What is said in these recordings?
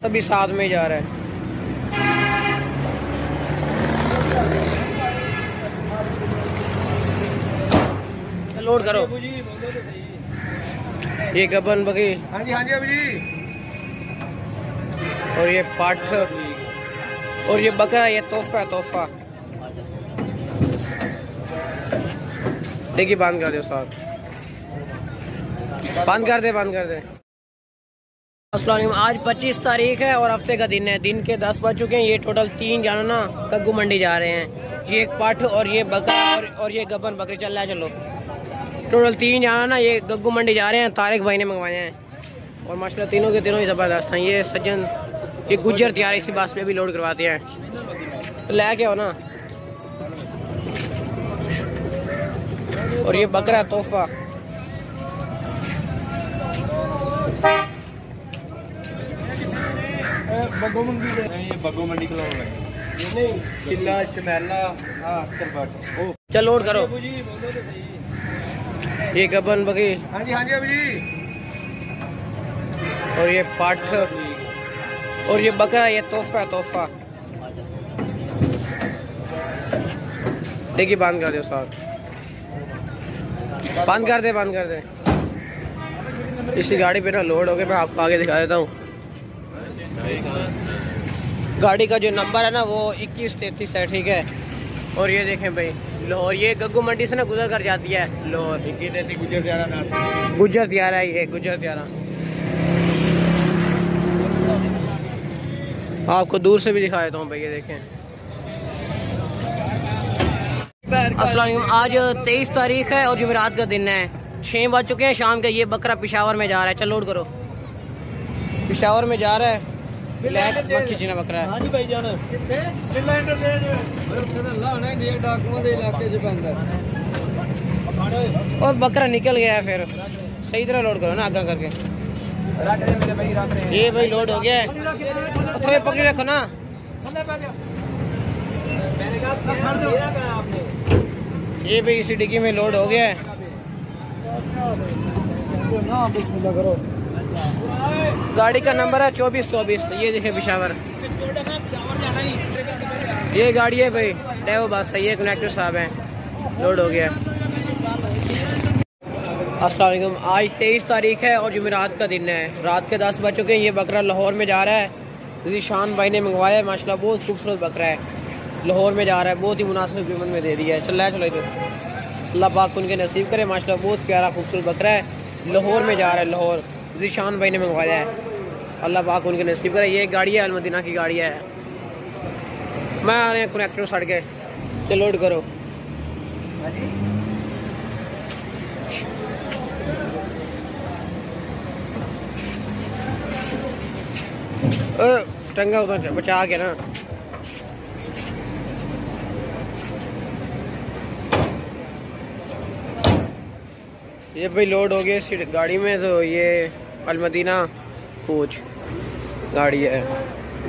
सभी साथ में जा रहा है। लोड करो। ये गबन बकरी। हाँ जी अभी जी। और ये पाठ और ये बकरा, ये तोहफा। देखिए बंद कर दो साहब, बंद कर दे। अस्सलाम वालेकुम। आज 25 तारीख है और हफ्ते का दिन है। दिन के 10 बज चुके हैं। ये टोटल 3 जाना ना कग्गू मंडी जा रहे हैं। ये एक पाठ और ये बकरा और ये गबन बकरी। चल रहा है, चलो टोटल 3 जाना ना ये गग्गू मंडी जा रहे हैं। तारिक भाई ने मंगवाए हैं और माशाल्लाह तीनों के तीनों ही ज़बरदस्त हैं। ये सज्जन ये गुज्जर तैयार इसी बात पे भी लोड करवाते हैं, तो ले के आओ ना। और ये बकरा तोहफा। बग्गो मंडी किला शमैला। चल लोड करो। ये गबन बकरी। हाँ जी अभी जी। और ये पाठ और ये बकरा, ये तोहफा। देखिए बंद कर दो साहब, बंद कर दे। इसी गाड़ी पे ना लोड हो गया। मैं आपको आगे दिखा देता हूँ। गाड़ी का जो नंबर है ना वो 2133 है, ठीक है। और ये देखें भाई लाहौर, ये गग्गू मंडी से ना गुजर कर जाती है लाहौर। 2133 गुजर दियारा। ये गुजर दियारा। आपको दूर से भी दिखा देता हूँ भाई, ये देखें। अस्सलाम वालेकुम। आज 23 तारीख है और जुमेरात का दिन है। 6 बज चुके हैं शाम के। ये बकरा पेशावर में जा रहा है। चल लोड करो। पेशावर में जा रहा है। ब्लैक मत खींचना बकरा है। हाँ जी भाई जान। और बकरा निकल गया है, फिर सही तरह लोड करो ना आगा करके। ये भाई लोड हो गया है। थोड़े पकड़े रखो ना। ये भाई इसी डिग्गी में लोड हो गया है। बिस्मिल्लाह करो। गाड़ी का नंबर है 2424। ये देखे पेशावर। ये गाड़ी है भाई डेवो बस है। ये कनेक्टर साहब हैं। लोड हो गया। अस्सलाम वालेकुम। आज 23 तारीख है और जुमेरात का दिन है। रात के 10 बज चुके हैं। ये बकरा लाहौर में जा रहा है। ज़ीशान भाई ने मंगवाया है। माशाल्लाह बहुत खूबसूरत बकरा है। लाहौर में जा रहा है। बहुत ही मुनासिब कीमत में दे दिया है। चलो इधर। अल्लाह पाक उनके नसीब करे। माशाल्लाह बहुत प्यारा खूबसूरत बकरा है। लाहौर में जा रहा है। लाहौर ज़ीशान भाई ने मंगवाया है। अल्लाह पाक उनके नसीब करे। ये गाड़ी है अलमदीना की गाड़ी है। मैं आ रहे हैं कनेक्टर सड़ के। चलो लोड करो। टंगा उधर बचा के ना। ये भाई लोड हो गया इस गाड़ी में। तो ये अलमदीना कोच गाड़ी है।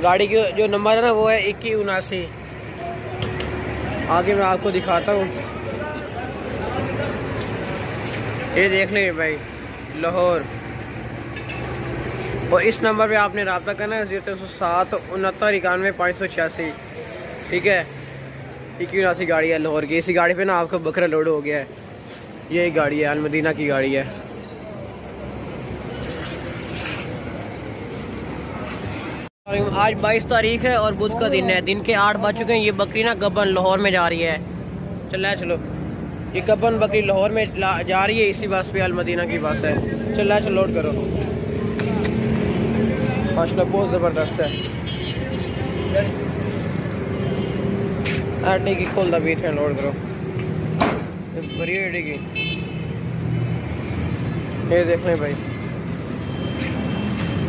गाड़ी के जो नंबर है ना वो है 2179। आगे मैं आपको दिखाता हूँ। ये देख लें भाई लाहौर। और इस नंबर पे आपने रब्ता करना है 0307 69 91 586, ठीक है। 2179 गाड़ी है लाहौर की। इसी गाड़ी पे ना आपका बकरा लोड हो गया है। यही गाड़ी है अलमदीना की गाड़ी है। आज 22 तारीख है और बुध का दिन है। दिन के 8 बज चुके हैं। ये बकरी ना गबन लाहौर में जा रही है। चलो ये गबन बकरी लाहौर में जा रही है। इसी बस पे अलमदीना की बस है। चलो लोड करो। माशाल्लाह बहुत ज़बरदस्त है। डिग्गी खोल दा बीट है। लोड करो। बड़ी डिग्गी। ये देख लें भाई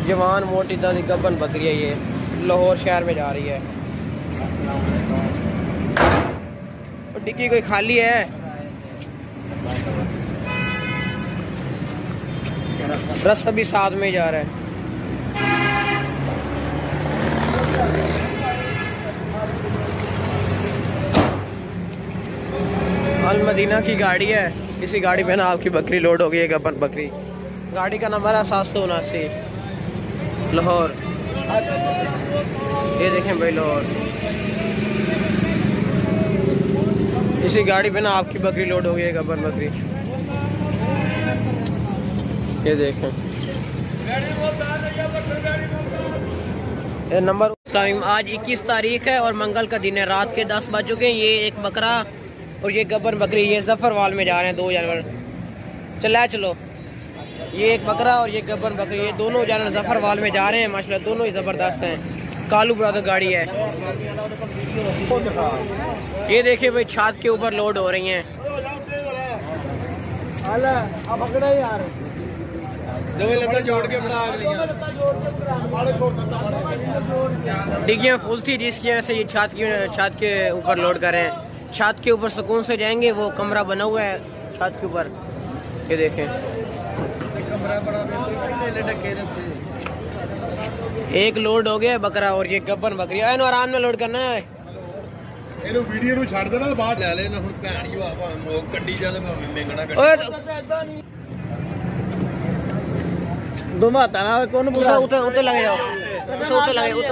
जवान मोटी दादी गबन बकरी है। ये लाहौर शहर में जा रही है। और डिग्गी कोई खाली है। रस्सा भी साथ में जा रहा है। अलमदीना की गाड़ी है। इसी गाड़ी पे ना आपकी बकरी लोड हो गई है। गबन बकरी। गाड़ी का नंबर है 779 लाहौर। ये देखें भाई लाहौर। इसी गाड़ी पे ना आपकी बकरी लोड हो गई है, गब्बर बकरी। ये देखें ये नंबर। आज 21 तारीख है और मंगल का दिन है, रात के 10 बज चुके हैं। ये एक बकरा और ये गब्बर बकरी ये जफरवाल में जा रहे हैं, दो जानवर। चलो ये एक बकरा और ये गब्बर बकरी ये दोनों जानवर जफरवाल में जा रहे हैं। माशाल्लाह दोनों ही ज़बरदस्त हैं। कालू ब्रदर गाड़ी है। ये देखिए भाई छत के ऊपर लोड हो रही हैं। डिग्गियाँ फुल थी जिसकी वजह से ये छत के ऊपर लोड कर रहे हैं। छत के ऊपर सुकून से जाएंगे, वो कमरा बना हुआ है छत के ऊपर। ये देखें एक लोड हो गया बकरा और ये गब्बर बकरी आराम में लोड करना है। वीडियो ਨੂੰ ਛੱਡ ਦੇਣਾ ਬਾਅਦ ਲੈ ਲੈਣਾ ਹੁਣ ਭੈਣ ਹੀ ਆਪਾਂ ਉਹ ਗੱਡੀ ਜਦ ਮੇਂਗਣਾ घुमाता ना कौन उते लगे जाओ,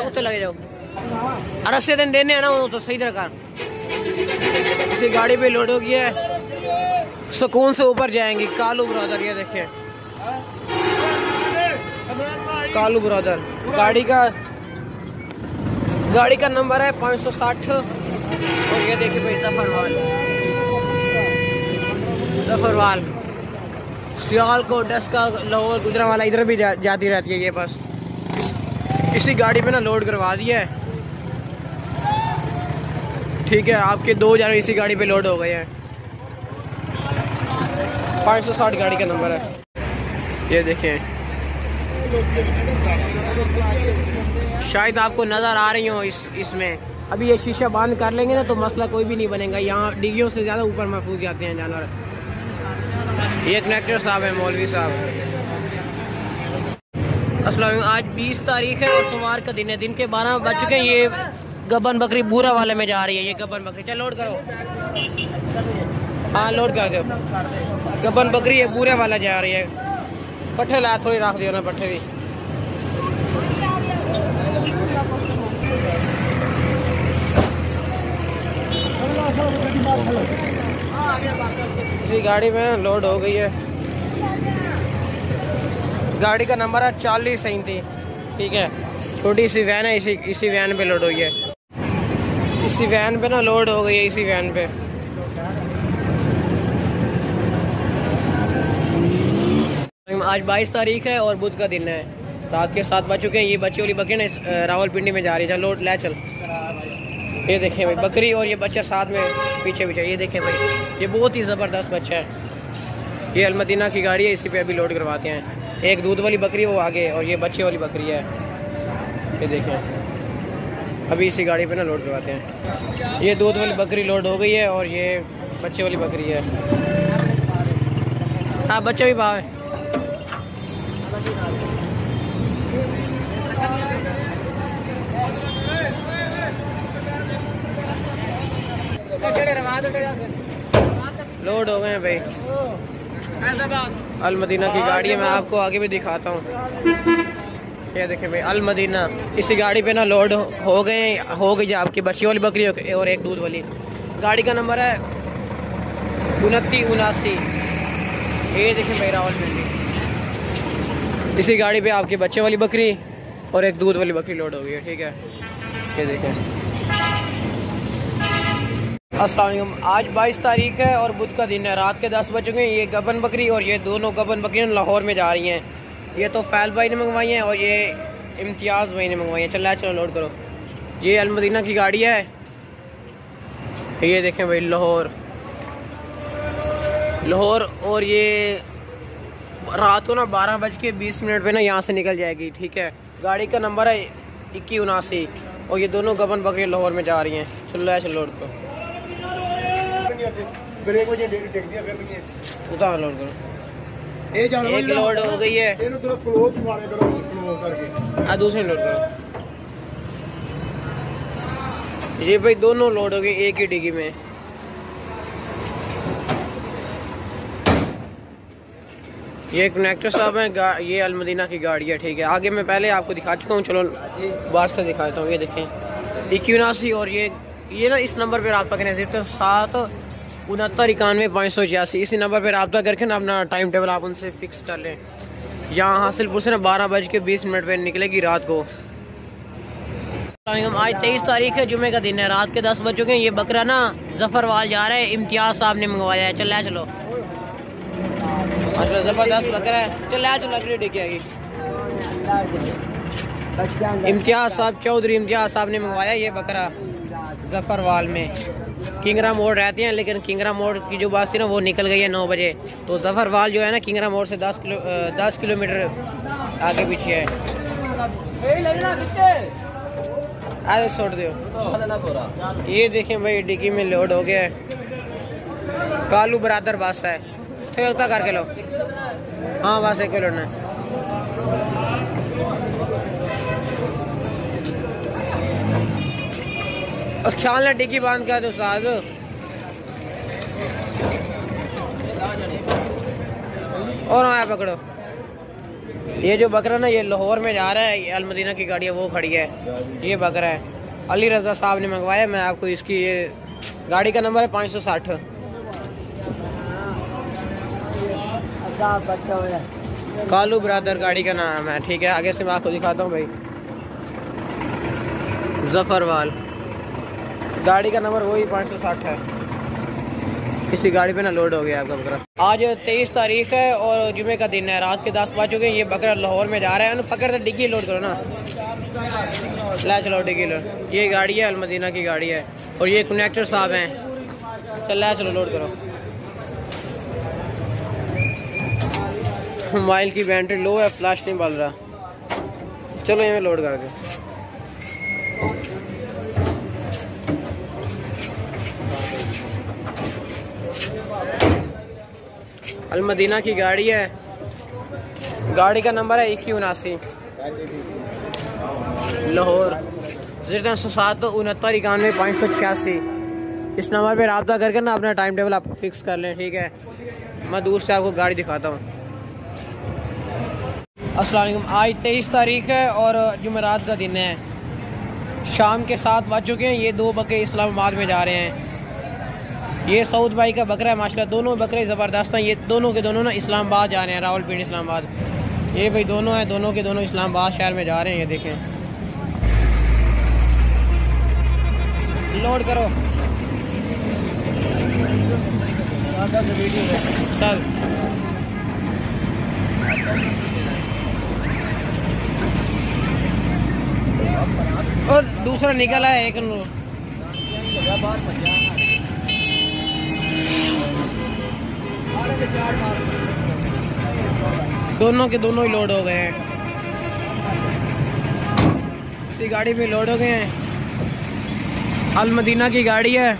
उते लगे जाओ। और 80 दिन देने हैं ना वो तो सही तरह कर। इसी गाड़ी पे लोड हो गया है, सुकून से ऊपर जाएंगे। कालू ब्रदर ये देखिए कालू ब्रदर गाड़ी का नंबर है 560। और ये देखिए भाई जफरवाल सियालकोट डस्का लाहौर गुजरांवाला इधर भी जाती रहती है। ये बस इसी गाड़ी पे ना लोड करवा दिया है। ठीक है आपके 2 जानवर इसी गाड़ी पे लोड हो गए हैं। 560 गाड़ी का नंबर है। ये देखें शायद आपको नज़र आ रही हो इसमें। अभी ये शीशा बंद कर लेंगे ना तो मसला कोई भी नहीं बनेगा। यहाँ डिग्गियों से ज़्यादा ऊपर महफूज जाते हैं जानवर। ये कनेक्टर साहब है, मौलवी साहब। अस्सलाम वालेकुम। आज 20 तारीख है और सोमवार का दिन है। दिन के 12 बज चुके हैं। ये गब्बर बकरी बूरा वाले में जा रही है। ये गब्बर बकरी चल लोड करो। हाँ लोड कर दो। गब्बर बकरी ये बूरे वाला जा रही है। पट्ठे ला थोड़ी रख दियो ना पट्ठे भी। इसी गाड़ी में लोड हो गई है। गाड़ी का नंबर है 4037। ठीक है छोटी सी वैन है, इसी वैन पे लोड हुई है। इसी वैन पे ना लोड हो गई है, इसी वैन पे। आज 22 तारीख है और बुध का दिन है। रात के 7 बज चुके हैं। ये बच्चे वाली बकरी ना रावलपिंडी में जा रही है। चल लोड ले चल। ये देखें भाई बकरी और ये बच्चा साथ में पीछे ये देखें भाई ये बहुत ही ज़बरदस्त बच्चा है। ये अलमदीना की गाड़ी है, इसी पे अभी लोड करवाते हैं। एक दूध वाली बकरी वो आगे और ये बच्चे वाली बकरी है। ये देखें अभी इसी गाड़ी पे ना लोड करवाते हैं। ये दूध वाली बकरी लोड हो गई है और ये बच्चे वाली बकरी है। हाँ बच्चा भी भाव है। लोड हो गए हैं भाई। अलमदीना की गाड़ी है, मैं आपको आगे भी दिखाता हूँ। ये देखें भाई अलमदीना इसी गाड़ी पे ना लोड हो गई आपकी बच्ची वाली बकरी और एक दूध वाली। गाड़ी का नंबर है 2979। ये देखें भाई रावलपिंडी। इसी गाड़ी पे आपकी बच्चे वाली बकरी और एक दूध वाली बकरी लोड हो गई है। ठीक है ये देखें। अस्सलाम वालेकुम। आज 22 तारीख है और बुध का दिन है। रात के 10 बज चुके हैं। ये गबन बकरी और ये दोनों गबन बकरियाँ लाहौर में जा रही हैं। ये तो फैल भाई ने मंगवाई हैं और ये इम्तियाज़ भाई ने मंगवाई हैं। चलो लोड करो। ये अलमदीना की गाड़ी है। ये देखें भाई लाहौर और ये रात को ना 12:20 पे ना यहाँ से निकल जाएगी। ठीक है गाड़ी का नंबर है 2179 और ये दोनों गबन बकरियाँ लाहौर में जा रही हैं। चलो लोड करो। उतार लोड करो। एक लोड हो गई है। दूसरी लोड करो। ये भाई दोनों लोड हो गई एक ही डिग्गी में। ये कनेक्टर साहब हैं, ये अलमदीना की गाड़ी है, ठीक है। आगे मैं पहले आपको दिखा चुका हूँ, चलो बाहर से दिखाता हूँ। ये देखें 81 और ये ना इस नंबर पर रब्ता करें 076991 इसी नंबर पर रब्ता करके ना अपना टाइम टेबल आप उनसे फिक्स कर लें। यहाँ हासिलपुर से ना 12:20 पर निकलेगी रात को। आज 23 तारीख है, जुमे का दिन है, रात के 10 बज चुके हैं। ये बकरा ना जफरवाल जा रहा है, इम्तियाज साहब ने मंगवाया है। चल चलो जबरदस्त बकरा है, चल लकड़ी डिगेगी। इम्तियाज साहब, चौधरी इम्तियाज साहब ने मंगवाया ये बकरा जफरवाल में। किंगरा मोड़ रहते हैं, लेकिन किंगरा मोड़ की जो बात थी ना वो निकल गई है 9 बजे। तो जफरवाल जो है ना किंगरा मोड़ से 10 किलोमीटर आगे पीछे है। आगे छोड़ दो। ये देखें भाई डिग्गी में लोड हो गया है। कालू बरादर बस है, थोड़ा करके लो। हाँ बस 1 किलो ना। ख्याल ना डिग्गी बांध कर दो साथ। और आया पकड़ो। ये जो बकरा ना ये लाहौर में जा रहा है, ये अलमदीना की गाड़ी है वो खड़ी है। ये बकरा है, अली रजा साहब ने मंगवाया। मैं आपको इसकी ये गाड़ी का नंबर है 560। कालू ब्रादर गाड़ी का नाम है, ठीक है। आगे से मैं आपको दिखाता हूँ भाई। जफरवाल गाड़ी का नंबर वही 560 है। इसी गाड़ी पे ना लोड हो गया आपका बकरा। आज 23 तारीख है और जुमे का दिन है, रात के 10 बज चुके हैं। ये बकरा लाहौर में जा रहा है। पकड़ तो डिग्गी लोड करो ना, ला चलो डिग्गी लोड। ये गाड़ी है अलमदीना की गाड़ी है और ये कनेक्टर साहब हैं। चल ला चलो लोड करो। मोबाइल की बैटरी लो है, फ्लैश नहीं बल रहा। चलो ये लोड कर दो। अलमदीना की गाड़ी है, गाड़ी का नंबर है 8179 लाहौर 076991 इस नंबर पे रब्ता करके ना अपना टाइम टेबल आप फिक्स कर लें, ठीक है। मैं दूर से आपको गाड़ी दिखाता हूँ। अस्सलाम वालेकुम। आज 23 तारीख है और जुमेरात का दिन है। शाम के 7 बज चुके हैं। ये 2 बकरे इस्लामाबाद में जा रहे हैं। ये सऊद भाई का बकरा है माशाल्लाह, दोनों बकरे ज़बरदस्त हैं। ये दोनों के दोनों ना इस्लामाबाद जा रहे हैं, रावलपिंडी इस्लामाबाद। ये भाई दोनों हैं, दोनों के दोनों इस्लामाबाद शहर में जा रहे हैं। ये देखें, लोड करो चल। और दूसरा निकला है एक। दोनों के दोनों ही लोड हो गए हैं, इसी गाड़ी में लोड हो गए हैं। अलमदीना की गाड़ी है,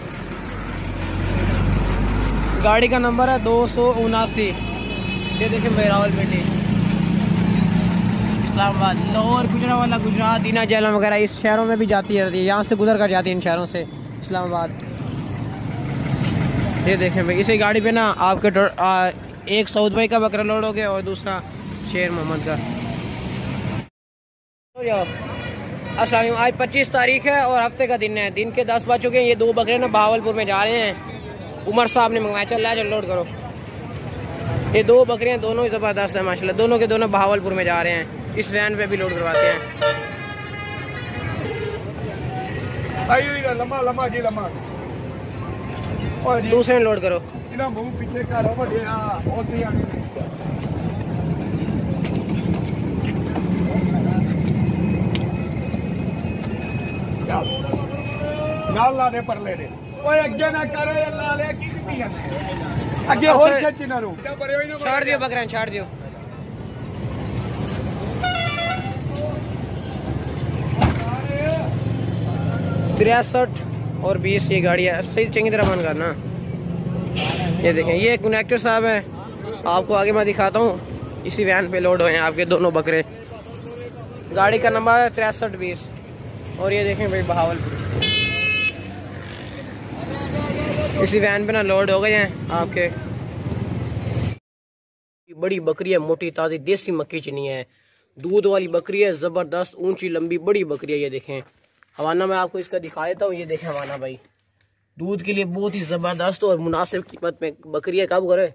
गाड़ी का नंबर है 279। ये देखें भाई रावलपिंडी इस्लामाबाद लाहौर गुजरावाला गुजरात दीना जैलम वगैरह इस शहरों में भी जाती रहती है। यहाँ से गुजर कर जाती है इन शहरों से इस्लामाबाद। ये देखें भाई इसी गाड़ी पे ना आपके एक सऊद भाई का बकरा लोड हो गया और दूसरा शेर मोहम्मद का। अस्सलाम वालेकुम। आज 25 तारीख है और हफ्ते का दिन है। दिन के 10 बज चुके हैं। ये 2 बकरे ना बहावलपुर में जा रहे हैं, उमर साहब ने मंगवाया। चल रहा है, चल लोड करो। ये 2 बकरे हैं, दोनों ही ज़बरदस्त है माशाल्लाह। दोनों के दोनों बहावलपुर में जा रहे हैं। इस वैन पे भी लोड करवाते हैं। दूसरे लोड करो। छाड़ दियो बकरा, छाड़ दियो। और 20 ये गाड़ी है। सही चंगी तरह बंद करना। ये देखें ये कनेक्टर साहब है, आपको आगे मैं दिखाता हूँ। इसी वैन पे लोड हुए हैं आपके दोनों बकरे। गाड़ी का नंबर है 6320 और ये देखें भाई बहावलपुर। इसी वैन पे ना लोड हो गए हैं आपके बड़ी बकरी है, मोटी ताज़ी देसी मक्की चनी है, दूध वाली बकरी है, ज़बरदस्त ऊंची लंबी बड़ी बकरी है। ये देखें हवाना, मैं आपको इसका दिखा देता हूँ। ये देखें हवाना भाई, दूध के लिए बहुत ही ज़बरदस्त और मुनासिब कीमत में बकरी है। कब करे,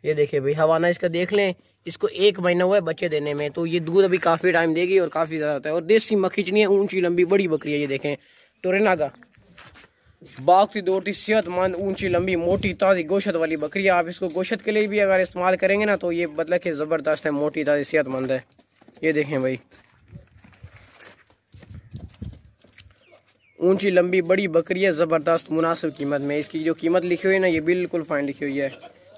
ये देखें भाई हवाना इसका देख लें, इसको 1 महीना हुआ है बच्चे देने में, तो ये दूध अभी काफ़ी टाइम देगी और काफ़ी ज़्यादा होता है। और देसी मक्खी चनी है, ऊंची लंबी बड़ी बकरी है। ये देखें टोरेना का बाकी दौड़ती सेहतमंद ऊंची लंबी मोटी ताज़ी गोश्त वाली बकरी है। आप इसको गोश्त के लिए भी अगर इस्तेमाल करेंगे ना तो ये मतलब कि ज़बरदस्त है, मोटी ताज़ी सेहतमंद है। ये देखें भाई ऊंची लंबी बड़ी बकरी है, ज़बरदस्त मुनासिब कीमत में। इसकी जो कीमत लिखी हुई है ना ये बिल्कुल फाइन लिखी हुई है।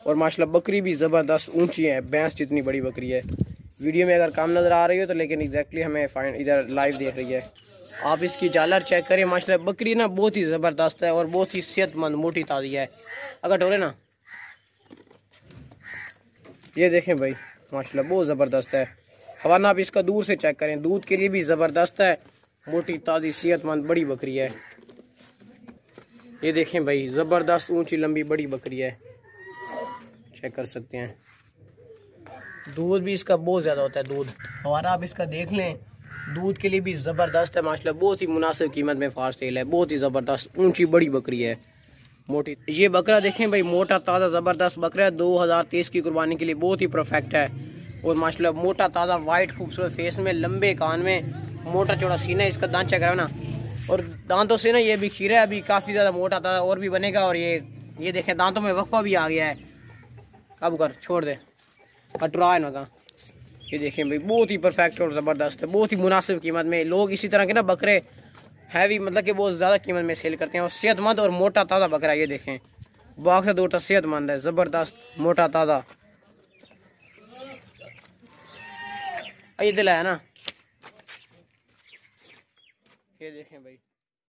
और माशाल्लाह बकरी भी ज़बरदस्त ऊंची है, भैंस जितनी बड़ी बकरी है। वीडियो में अगर कम नज़र आ रही हो तो लेकिन एग्जैक्टली हमें फाइन इधर लाइव देख रही है। आप इसकी जालर चेक करें, माशाल्लाह बकरी ना बहुत ही ज़बरदस्त है और बहुत ही सेहतमंद मोटी ताज़ी है। अगर टोरे ना, ये देखें भाई माशाल्लाह बहुत ज़बरदस्त है। हवाना आप इसका दूर से चेक करें, दूध के लिए भी ज़बरदस्त है, मोटी ताज़ी सेहतमंद बड़ी बकरी है। ये देखें भाई ज़बरदस्त ऊंची लंबी बड़ी बकरी है, चेक कर सकते हैं। दूध भी इसका बहुत ज़्यादा होता है दूध। हमारा आप इसका देख लें, दूध के लिए भी ज़बरदस्त है माशाल्लाह, बहुत ही मुनासिब कीमत में फास्ट सेल है, बहुत ही ज़बरदस्त ऊंची बड़ी बकरी है मोटी। ये बकरा देखें भाई मोटा ताज़ा ज़बरदस्त बकरा है, 2023 की कुर्बानी के लिए बहुत ही परफेक्ट है। और माशाल्लाह मोटा ताज़ा वाइट खूबसूरत फेस में, लंबे कान में, मोटा चौड़ा सीना है। इसका दांत चेक करो ना, और दांतों से ना ये भी खीरा है, अभी काफ़ी ज़्यादा मोटा ताज़ा और भी बनेगा। और ये देखें दांतों में वक्फा भी आ गया है। कब कर छोड़ दे कटरा है ना। ये देखें भाई बहुत ही परफेक्ट और ज़बरदस्त है, बहुत ही मुनासिब कीमत में। लोग इसी तरह के ना बकरे हैवी मतलब कि बहुत ज़्यादा कीमत में सेल करते हैं, और सेहतमंद और मोटा ताज़ा बकरा। ये देखें बाग से दूर सेहतमंद है, ज़बरदस्त मोटा ताज़ा। ये दिल है ना, ये देखें भाई।